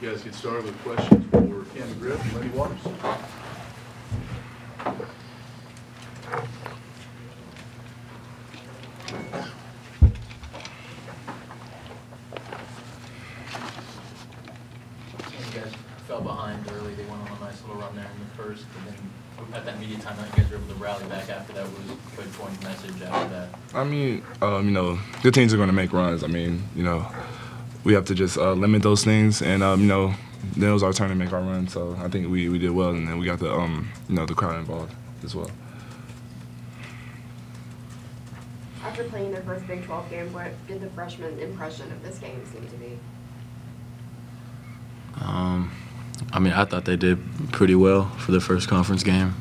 you guys get started with questions for Cam McGriff and Lenny Waters. You guys fell behind early. They went on a nice little run there in the first, and then at that media timeout, you guys were able to rally back after that. Was a good point message after that. I mean, you know, good teams are going to make runs. I mean, you know, we have to just limit those things, and you know, then it was our turn to make our run. So I think we did well, and then we got the you know, the crowd involved as well. After playing their first Big 12 game, what did the freshman impression of this game seem to be? I mean, I thought they did pretty well for the first conference game.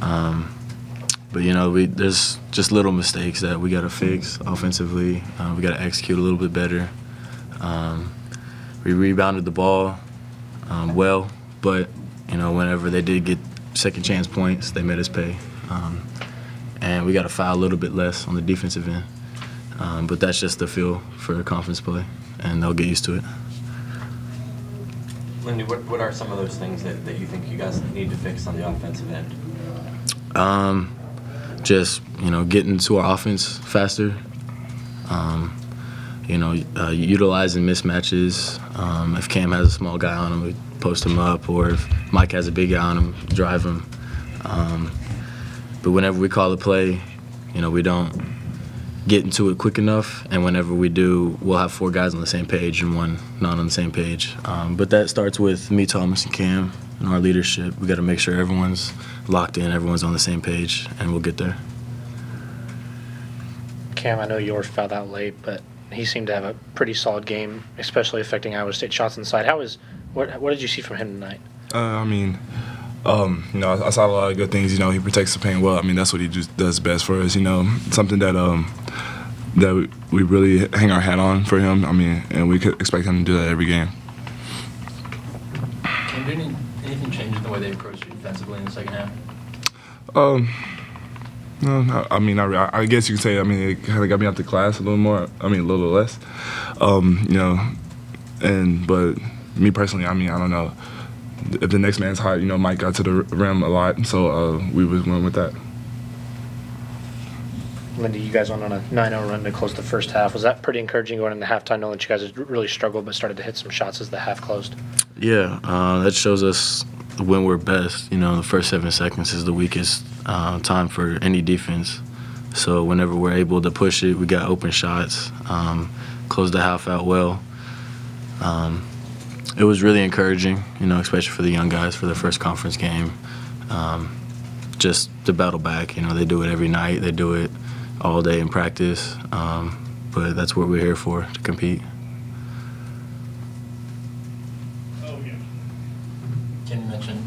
But, you know, there's just little mistakes that we got to fix offensively. We got to execute a little bit better. We rebounded the ball well, but, you know, whenever they did get second chance points, they made us pay. And we got to foul a little bit less on the defensive end. But that's just the feel for conference play, and they'll get used to it. Lindy, what are some of those things that you think you guys need to fix on the offensive end? Just, you know, getting to our offense faster. You know, utilizing mismatches. If Cam has a small guy on him, we post him up, or if Mike has a big guy on him, drive him. But whenever we call a play, you know, we don't get into it quick enough, and whenever we do, we'll have 4 guys on the same page and 1 not on the same page. But that starts with me, Thomas, and Cam, and our leadership. We got to make sure everyone's locked in, everyone's on the same page, and we'll get there. Cam, I know yours fouled out late, but he seemed to have a pretty solid game, especially affecting Iowa State shots inside. What did you see from him tonight? I mean, you know, I saw a lot of good things. You know, he protects the paint well. I mean, that's what he just does best for us. You know, something that that we really hang our hat on for him. I mean, and we could expect him to do that every game. Did anything change in the way they approached you defensively in the second half? No, I mean, I guess you could say. I mean, it kind of got me out the class a little more. I mean, a little less. You know, but me personally, I mean, I don't know. If the next man's hot, you know, Mike got to the rim a lot, so we went with that. Lindy, you guys went on a 9-0 run to close the first half. Was that pretty encouraging going into halftime, knowing that you guys had really struggled but started to hit some shots as the half closed? Yeah, that shows us when we're best. You know, the first 7 seconds is the weakest time for any defense. So whenever we're able to push it, we got open shots, closed the half out well. It was really encouraging, you know, especially for the young guys for their first conference game. Just to battle back, you know, they do it every night. They do it all day in practice. But that's what we're here for, to compete. Can you mention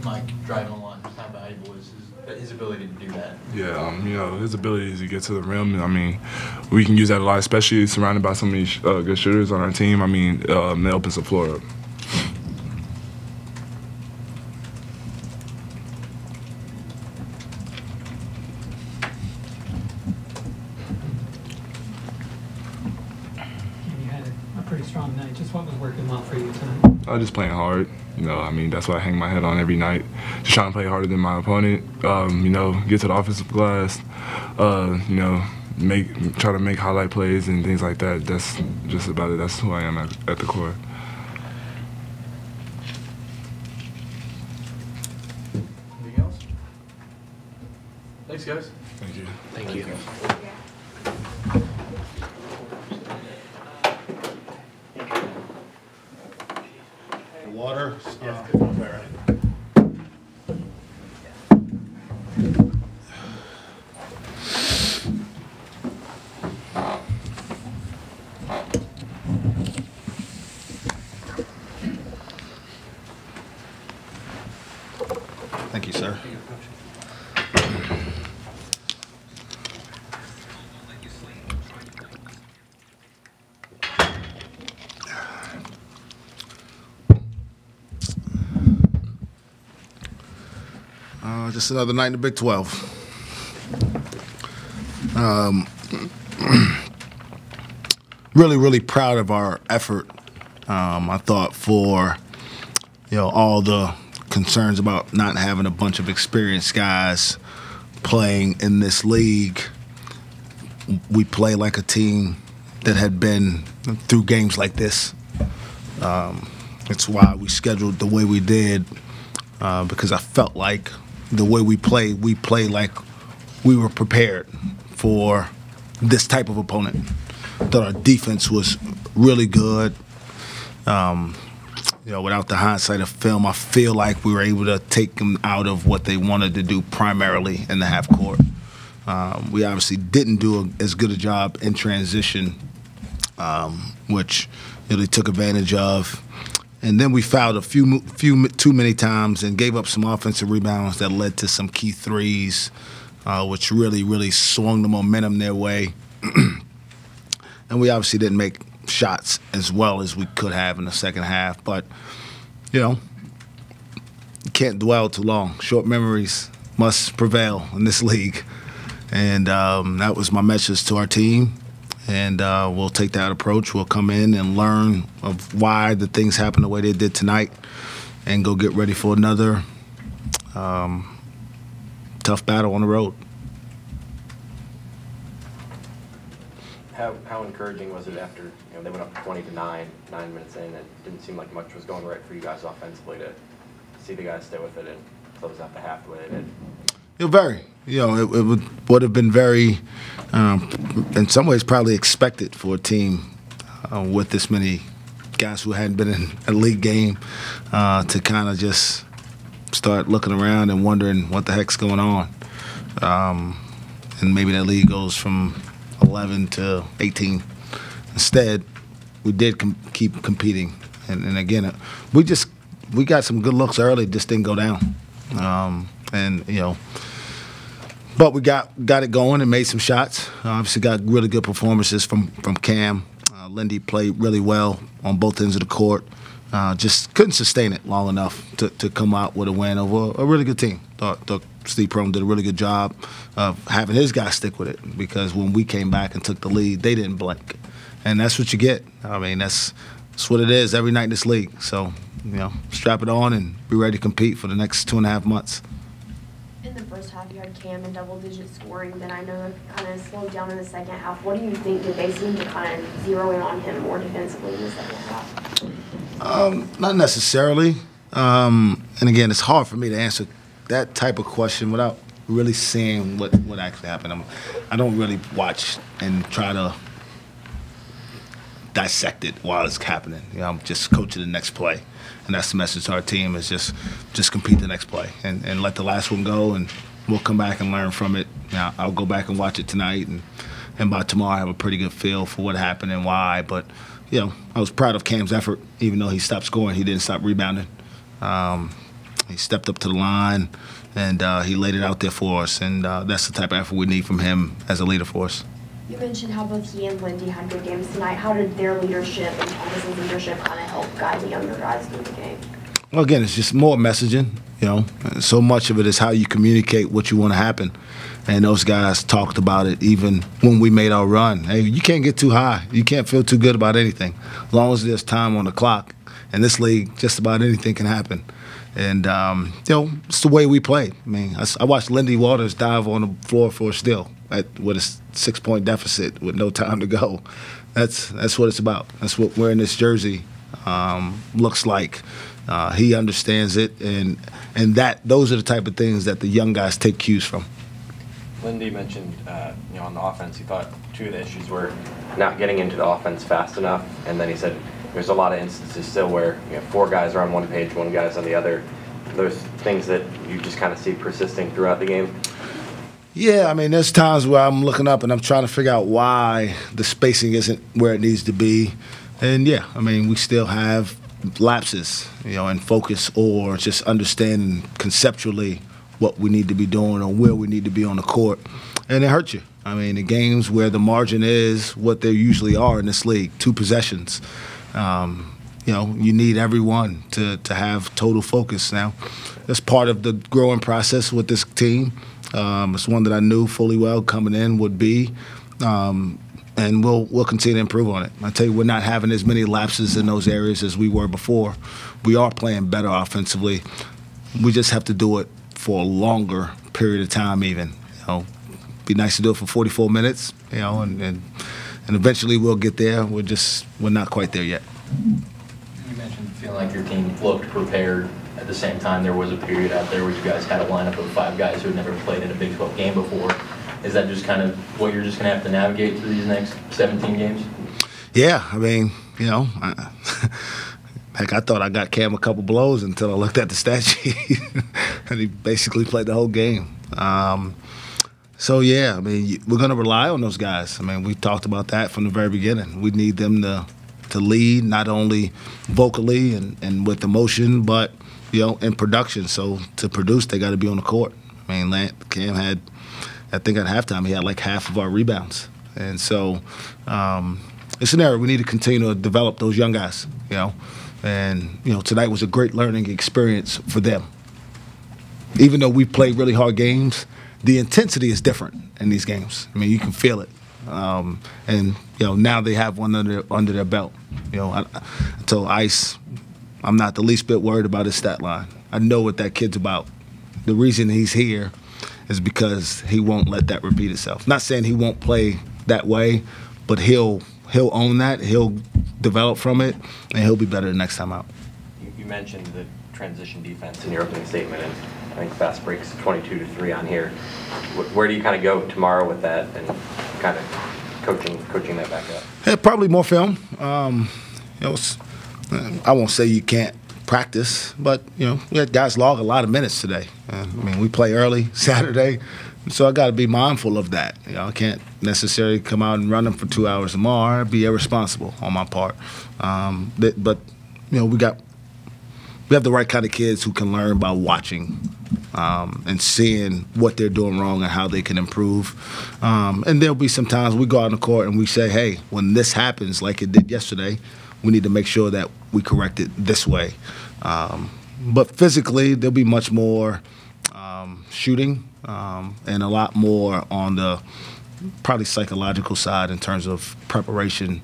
Mike driving a lot? Just how valuable is his ability to do that? Yeah, you know, his ability to get to the rim, I mean, we can use that a lot, especially surrounded by so many good shooters on our team. I mean, it opens the floor up. You had a pretty strong night. Just what was working well for you tonight? Just playing hard. You know, I mean, that's what I hang my head on every night. Just trying to play harder than my opponent. You know, get to the offensive glass. You know, try to make highlight plays and things like that. That's just about it. That's who I am at the core. Anything else? Thanks, guys. Thank you. Thank you. Water. Thank you, sir. Just another night in the Big 12. Really proud of our effort I thought for all the concerns about not having a bunch of experienced guys playing in this league, we play like a team that had been through games like this. That's why we scheduled the way we did, because I felt like the way we played like we were prepared for this type of opponent. I thought our defense was really good. Without the hindsight of film, I feel like we were able to take them out of what they wanted to do primarily in the half court. We obviously didn't do as good a job in transition, which they took advantage of. And then we fouled a few too many times and gave up some offensive rebounds that led to some key threes, which really swung the momentum their way. And we obviously didn't make shots as well as we could have in the second half. But, you can't dwell too long. Short memories must prevail in this league. And that was my message to our team. And we'll take that approach. We'll come in and learn of why the things happened the way they did tonight and go get ready for another tough battle on the road. How encouraging was it after they went up 20-9, 9 minutes in? It didn't seem like much was going right for you guys offensively to see the guys stay with it and close out the half the way they did. Very. It would have been very, in some ways, probably expected for a team with this many guys who hadn't been in a league game to kind of just start looking around and wondering what the heck's going on. And maybe that league goes from 11 to 18. Instead, we did keep competing. And again, we got some good looks early, just didn't go down. But we got it going and made some shots. Obviously got really good performances from Cam. Lindy played really well on both ends of the court. Just couldn't sustain it long enough to come out with a win over a really good team. Thought Steve Prohm did a really good job of having his guys stick with it, because when we came back and took the lead, they didn't blink. And that's what you get. I mean, that's what it is every night in this league. So, strap it on and be ready to compete for the next 2.5 months. In the first half, you had Cam in double-digit scoring. Then I know it kind of slowed down in the second half. What do you think that they seem to kind of zero in on him more defensively in the second half? Not necessarily. And again, it's hard for me to answer that type of question without really seeing what actually happened. I don't really watch and try to dissect it while it's happening. I'm just coaching the next play. And that's the message to our team, is just compete the next play and let the last one go, and we'll come back and learn from it. I'll go back and watch it tonight, and by tomorrow I have a pretty good feel for what happened and why. But, I was proud of Cam's effort. Even though he stopped scoring, he didn't stop rebounding. He stepped up to the line, and he laid it out there for us, and that's the type of effort we need from him as a leader for us. You mentioned how both he and Lindy had good games tonight. How did their leadership and Thomas's leadership kind of help guide the younger guys through the game? Well, again, it's just more messaging. So much of it is how you communicate what you want to happen. And those guys talked about it even when we made our run. Hey, you can't get too high. You can't feel too good about anything. As long as there's time on the clock. In this league, just about anything can happen. And, it's the way we play. I mean, I watched Lindy Waters dive on the floor for a steal with a 6-point deficit with no time to go. That's what it's about. That's what wearing this jersey looks like. He understands it, and those are the type of things that the young guys take cues from. Lindy mentioned, on the offense, he thought two of the issues were not getting into the offense fast enough, and then he said there's a lot of instances still where 4 guys are on one page, 1 guy's on the other. There's things that you just kind of see persisting throughout the game. Yeah, I mean, there's times where I'm looking up and I'm trying to figure out why the spacing isn't where it needs to be. And yeah, I mean, we still have lapses, in focus or just understanding conceptually what we need to be doing or where we need to be on the court. And it hurts you. I mean, the games where the margin is what they usually are in this league, 2 possessions. You need everyone to have total focus. Now, that's part of the growing process with this team. It's one that I knew fully well coming in would be. and we'll continue to improve on it. I tell you, we're not having as many lapses in those areas as we were before. We are playing better offensively. We just have to do it for a longer period of time, even. You know, be nice to do it for 44 minutes. You know, and eventually we'll get there. We're not quite there yet. You mentioned feeling like your team looked prepared. At the same time, there was a period out there where you guys had a lineup of 5 guys who had never played in a Big 12 game before. Is that just kind of what you're just going to have to navigate through these next 17 games? Yeah, I mean, you know, heck, I thought I got Cam a couple blows until I looked at the stat sheet, and he basically played the whole game. So, yeah, I mean, we're going to rely on those guys. I mean, we talked about that from the very beginning. We need them to lead, not only vocally and with emotion, but, you know, in production. So to produce, they got to be on the court. I mean, Cam had, I think at halftime, he had like half of our rebounds. And so it's an area we need to continue to develop those young guys, you know. And, you know, tonight was a great learning experience for them. Even though we played really hard games, the intensity is different in these games. I mean, you can feel it. And, you know, now they have one under their belt. You know, I told Ice, I'm not the least bit worried about his stat line. I know what that kid's about. The reason he's here is because he won't let that repeat itself. Not saying he won't play that way, but he'll own that. He'll develop from it, and he'll be better the next time out. You mentioned the transition defense in your opening statement, and I think fast breaks 22-3 on here. Where do you kind of go tomorrow with that and kind of coaching that back up? Yeah, probably more film. You know, I won't say you can't practice, but, you know, we had guys log a lot of minutes today. I mean, we play early Saturday, so I got to be mindful of that. You know, I can't necessarily come out and run them for 2 hours tomorrow. It'd be irresponsible on my part. But you know, we have the right kind of kids who can learn by watching and seeing what they're doing wrong and how they can improve. And there'll be some times we go out on the court and we say, hey, when this happens like it did yesterday, we need to make sure that we correct it this way. But physically, there'll be much more shooting and a lot more on the probably psychological side in terms of preparation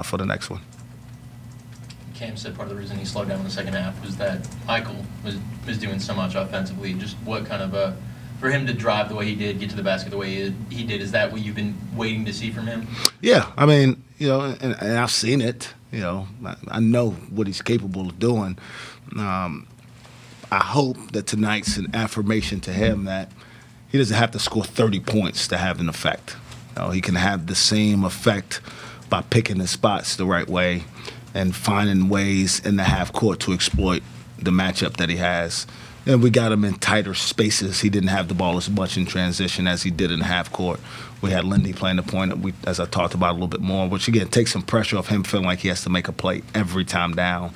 for the next one. Cam said part of the reason he slowed down in the second half was that Eichel was doing so much offensively. Just what kind of for him to drive the way he did, get to the basket the way he did, is that what you've been waiting to see from him? Yeah, I mean, you know, and I've seen it. You know, I know what he's capable of doing. I hope that tonight's an affirmation to him that he doesn't have to score 30 points to have an effect. You know, he can have the same effect by picking his spots the right way and finding ways in the half court to exploit the matchup that he has. And we got him in tighter spaces. He didn't have the ball as much in transition as he did in half court. We had Lindy playing the point, as I talked about a little bit more, which, again, takes some pressure off him feeling like he has to make a play every time down.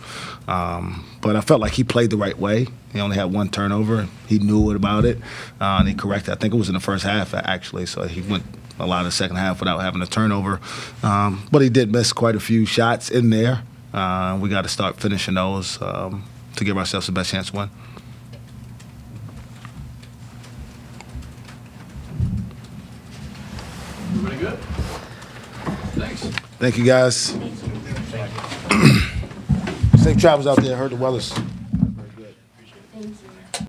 But I felt like he played the right way. He only had one turnover. He knew about it, and he corrected. I think it was in the first half, actually, so he went a lot of the second half without having a turnover. But he did miss quite a few shots in there. We got to start finishing those to give ourselves the best chance to win. Everybody good? Thanks. Thank you, guys. Safe travels out there. I heard the weather's